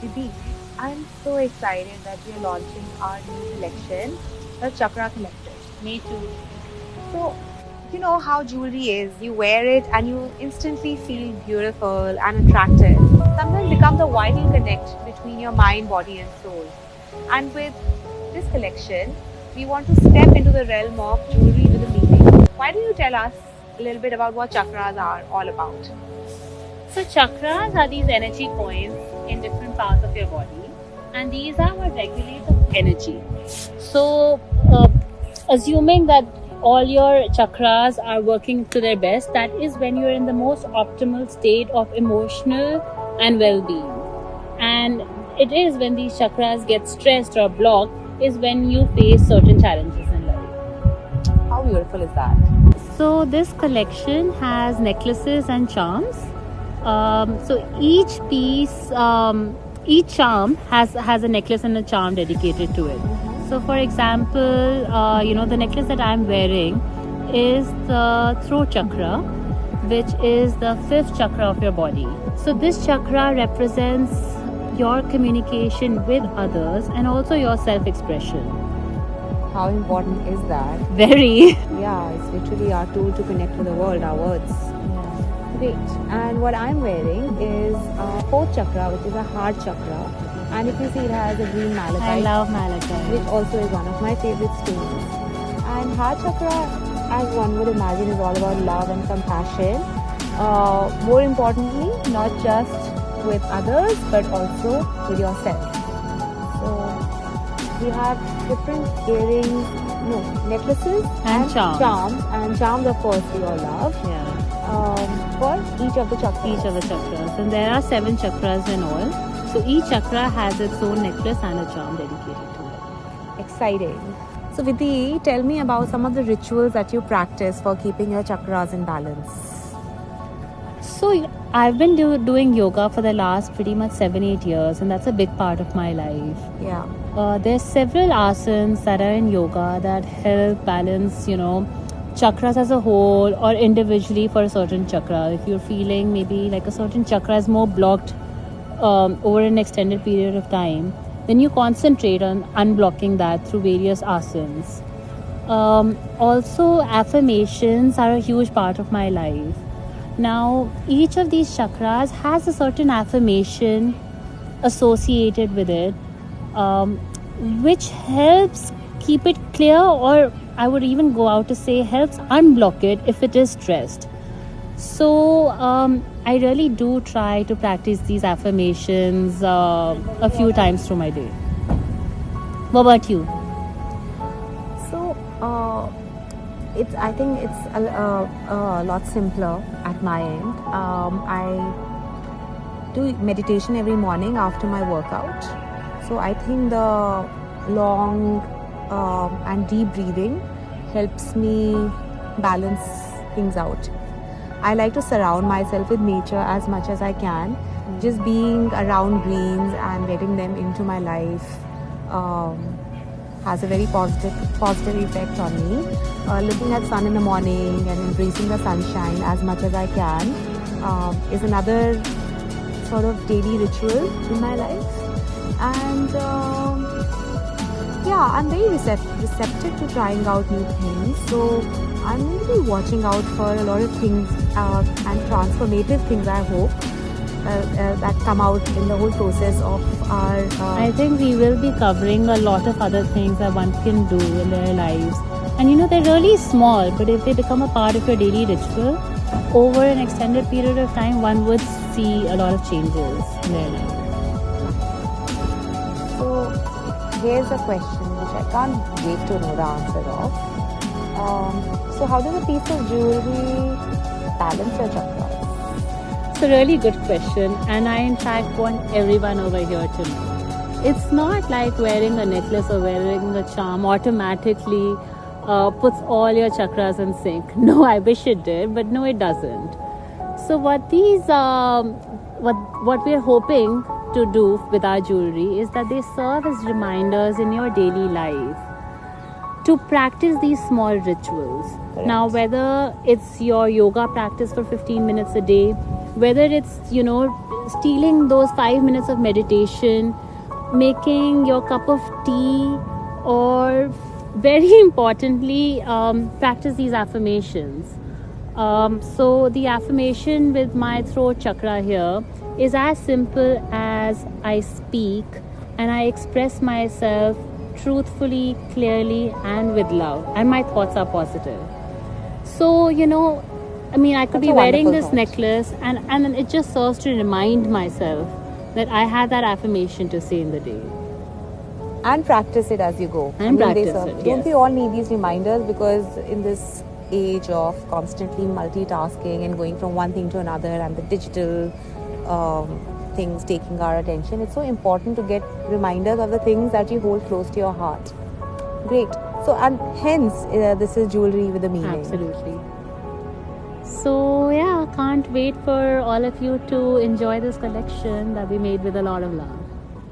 Didi, I'm so excited that we are launching our new collection, the Chakra Collective. Me too. So, you know how jewelry is. You wear it and you instantly feel beautiful and attractive. Sometimes become the vital connect between your mind, body, and soul. And with this collection, we want to step into the realm of jewelry with a meaning. Why don't you tell us a little bit about what chakras are all about? So, chakras are these energy points in different parts of your body, and these are what regulate the energy. So, assuming that all your chakras are working to their best, that is when you're in the most optimal state of emotional and well being. And it is when these chakras get stressed or blocked, is when you face certain challenges in life. How beautiful is that? So this collection has necklaces and charms. So each charm has a necklace and a charm dedicated to it. So, for example, the necklace that I'm wearing is the throat chakra, which is the fifth chakra of your body. So this chakra represents your communication with others and also your self-expression. How important is that? Very. Yeah, it's literally our tool to connect with the world, our words. Great. And what I'm wearing is fourth chakra, which is a heart chakra. And if you see, it has a green malachite. I love malachite. Which also is one of my favorite stones. And heart chakra, as one would imagine, is all about love and compassion. More importantly, not just with others, but also with yourself. So we have different earrings, necklaces and charms. And charms, of course, we all love. Yeah. For each of the chakras. And there are 7 chakras in all. So each chakra has its own necklace and a charm dedicated to it. Exciting. So Vidhi, tell me about some of the rituals that you practice for keeping your chakras in balance. So I've been doing yoga for the last pretty much 7-8 years, and that's a big part of my life. Yeah. There's several asanas that are in yoga that help balance, chakras as a whole or individually for a certain chakra. If you're feeling maybe like a certain chakra is more blocked over an extended period of time, then you concentrate on unblocking that through various asanas. Also, affirmations are a huge part of my life. Now, each of these chakras has a certain affirmation associated with it, which helps keep it clear, or I would even go out to say helps unblock it if it is stressed. So I really do try to practice these affirmations a few times through my day. What about you? So I think it's a lot simpler at my end. I do meditation every morning after my workout. So I think the long and deep breathing helps me balance things out. I like to surround myself with nature as much as I can. Just being around greens and letting them into my life has a very positive effect on me. Looking at sun in the morning and embracing the sunshine as much as I can is another sort of daily ritual in my life. And I'm very receptive to trying out new things. So I'm going to be watching out for a lot of things and transformative things, I hope, that come out in the whole process of our... I think we will be covering a lot of other things that one can do in their lives. And they're really small, but if they become a part of your daily ritual, over an extended period of time, one would see a lot of changes in their life. So here's a question which I can't wait to know the answer of. So how does a piece of jewelry balance your chakras? It's a really good question, and I in fact want everyone over here to know. It's not like wearing a necklace or wearing a charm automatically puts all your chakras in sync. No, I wish it did, but no, it doesn't. So what we're hoping to do with our jewelry is that they serve as reminders in your daily life to practice these small rituals. Correct. Now, whether it's your yoga practice for 15 minutes a day, whether it's, stealing those 5 minutes of meditation, making your cup of tea, or very importantly, practice these affirmations. So the affirmation with my throat chakra here is as simple as I speak and I express myself truthfully, clearly, and with love, and my thoughts are positive. So, I could That's be a wearing wonderful this thought. necklace, and it just serves to remind myself that I have that affirmation to say in the day. And practice it as you go. And they practice serve. it, Don't yes. we all need these reminders? Because in this age of constantly multitasking and going from one thing to another, and the digital things taking our attention, it's so important to get reminders of the things that you hold close to your heart. Great. So, and hence, this is jewelry with a meaning. Absolutely. So, yeah, can't wait for all of you to enjoy this collection that we made with a lot of love.